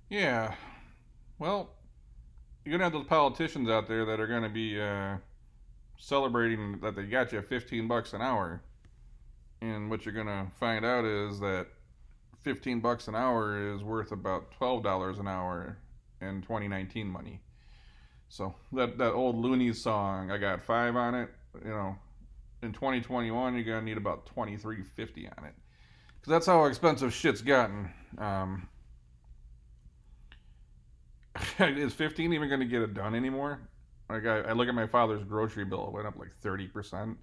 Yeah. Well, you're gonna have those politicians out there that are gonna be celebrating that they got you 15 bucks an hour, and what you're gonna find out is that 15 bucks an hour is worth about $12 an hour in 2019 money. So that old Looney's song, I got five on it. You know, in 2021, you're gonna need about 23.50 on it, because that's how expensive shit's gotten. Is 15 even gonna get it done anymore? Like I look at my father's grocery bill; it went up like 30%.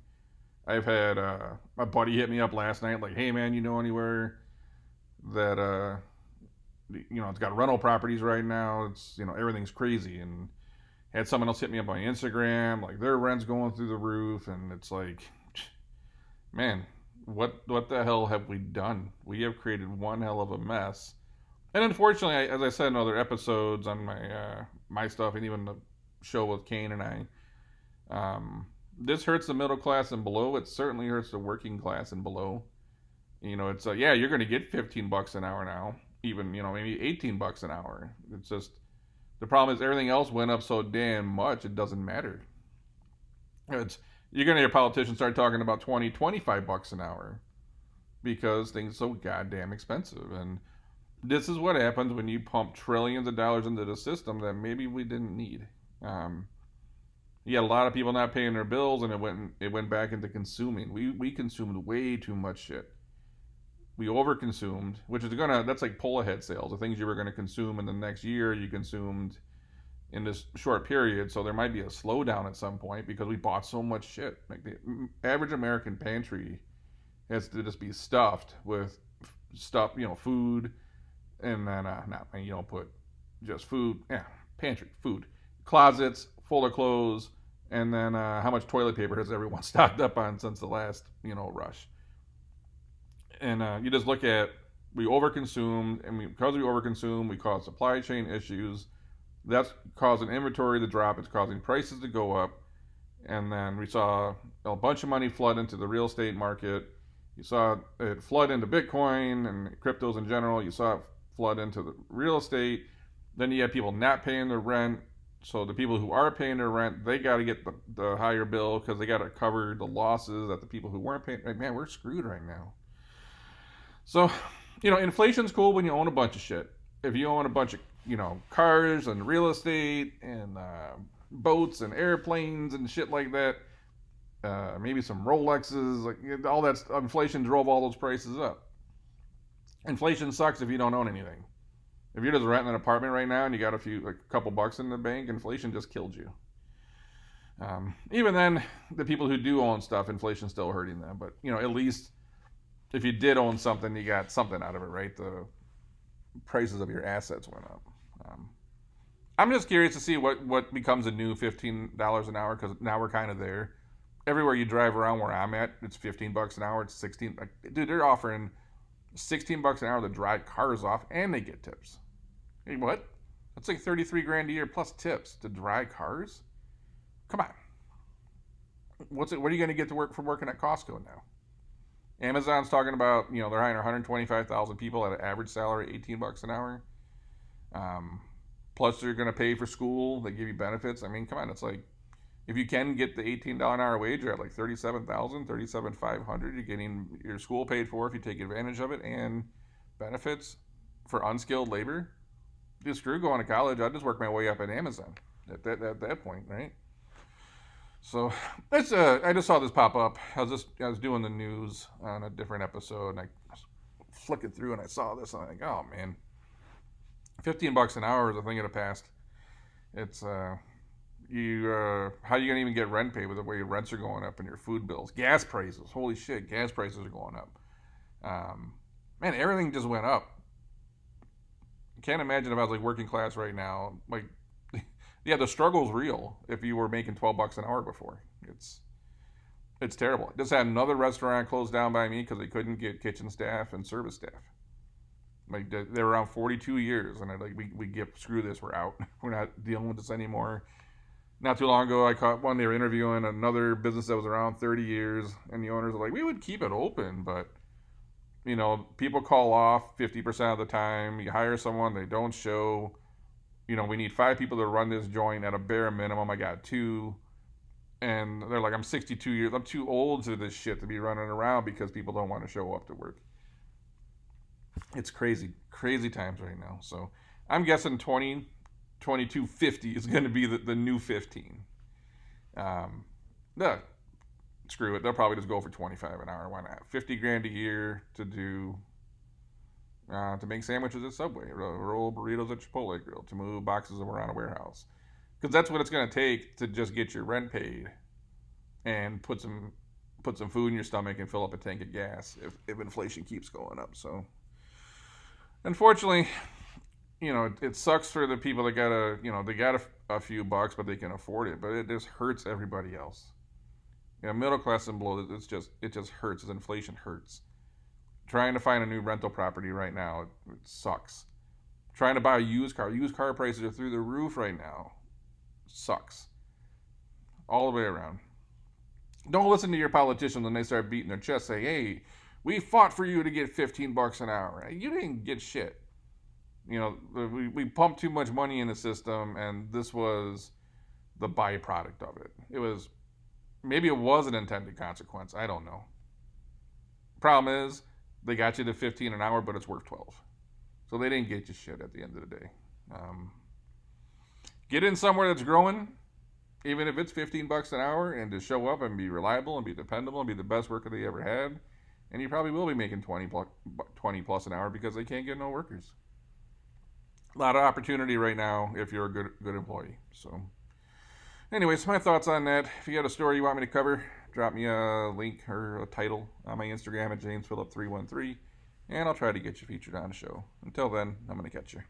I've had my buddy hit me up last night, like, "Hey man, you know anywhere that it's got rental properties right now? It's everything's crazy." And had someone else hit me up on Instagram, like their rent's going through the roof, and it's like, man, what the hell have we done? We have created one hell of a mess. And unfortunately, as I said in other episodes on my stuff, and even the show with Kane and I, this hurts the middle class and below. It certainly hurts the working class and below. It's yeah, you're going to get 15 bucks an hour now, even maybe 18 bucks an hour. It's just the problem is everything else went up so damn much it doesn't matter. It's You're going to hear politicians start talking about 20, 25 bucks an hour because things are so goddamn expensive. And this is what happens when you pump trillions of dollars into the system that maybe we didn't need. Um, you had a lot of people not paying their bills, and it went back into consuming. We consumed way too much shit. We overconsumed, which is that's like pull ahead sales. The things you were gonna consume in the next year, you consumed in this short period. So there might be a slowdown at some point because we bought so much shit. Like the average American pantry has to just be stuffed with stuff, food, and then not you don't put just food, yeah, pantry food, closets full of clothes, and then how much toilet paper has everyone stocked up on since the last rush. And you just look at, we overconsumed, and because we overconsumed, we caused supply chain issues. That's causing inventory to drop. It's causing prices to go up. And then we saw a bunch of money flood into the real estate market. You saw it flood into Bitcoin and cryptos in general. You saw it flood into the real estate. Then you had people not paying their rent. So the people who are paying their rent, they got to get the higher bill because they got to cover the losses that the people who weren't paying. Like, man, we're screwed right now. So, inflation's cool when you own a bunch of shit. If you own a bunch of, cars and real estate and boats and airplanes and shit like that, maybe some Rolexes, like all that inflation drove all those prices up. Inflation sucks if you don't own anything. If you're just renting an apartment right now and you got a couple bucks in the bank, inflation just killed you. Even then, the people who do own stuff, inflation's still hurting them. But at least if you did own something, you got something out of it, right? The prices of your assets went up. Um, I'm just curious to see what becomes a new $15 an hour because now we're kind of there. Everywhere you drive around where I'm at, it's 15 bucks an hour. It's 16. Like, dude, they're offering 16 bucks an hour to drive cars off, and they get tips. Hey, what? That's like 33 grand a year plus tips to drive cars. Come on. What are you going to get to work from working at Costco now? Amazon's talking about they're hiring 125,000 people at an average salary 18 bucks an hour. Um, Plus they're going to pay for school. They give you benefits. I mean, come on, it's like if you can get the $18 an hour wage, you're at like 37,000, 37,500. You're getting your school paid for if you take advantage of it, and benefits for unskilled labor. Just screw going to college. I just work my way up at Amazon at that point, right? So that's I just saw this pop up. I was doing the news on a different episode, and I was flicking through and I saw this, and I'm like, oh man, 15 bucks an hour is a thing of the past. It's you how you gonna even get rent paid with the way your rents are going up and your food bills, gas prices. Holy shit, gas prices are going up. Um, Man, everything just went up. I can't imagine if I was like working class right now. Like, yeah, the struggle's real. If you were making 12 bucks an hour before, it's terrible. Just had another restaurant closed down by me because they couldn't get kitchen staff and service staff. Like they were around 42 years, and like we get screw this, we're out. We're not dealing with this anymore. Not too long ago, I caught one. They were interviewing another business that was around 30 years, and the owners were like, "We would keep it open, but People call off 50% of the time. You hire someone, they don't show. We need 5 people to run this joint at a bare minimum. I got 2. And they're like, I'm 62 years. I'm too old to this shit to be running around because people don't want to show up to work. It's crazy, crazy times right now. So I'm guessing 2250 is going to be the new 15. No, screw it. They'll probably just go for 25 an hour. Why not? 50 grand a year to make sandwiches at Subway, roll burritos at Chipotle Grill, to move boxes around a warehouse. Because that's what it's going to take to just get your rent paid and put some food in your stomach and fill up a tank of gas if inflation keeps going up. So unfortunately, it sucks for the people that they got a few bucks, but they can afford it. But it just hurts everybody else. Middle class and below, it just hurts as inflation hurts. Trying to find a new rental property right now, it sucks. Trying to buy a used car prices are through the roof right now. Sucks. All the way around. Don't listen to your politicians when they start beating their chest, say, hey, we fought for you to get $15 an hour. You didn't get shit. We pumped too much money in the system, and this was the byproduct of it. Maybe it was an intended consequence. I don't know. Problem is, they got you to 15 an hour, but it's worth 12. So they didn't get you shit at the end of the day. Get in somewhere that's growing, even if it's $15 an hour, and to show up and be reliable and be dependable and be the best worker they ever had. And you probably will be making 20 plus an hour because they can't get no workers. A lot of opportunity right now if you're a good employee. So anyways, my thoughts on that. If you got a story you want me to cover, drop me a link or a title on my Instagram at JamesPhillip313, and I'll try to get you featured on the show. Until then, I'm going to catch you.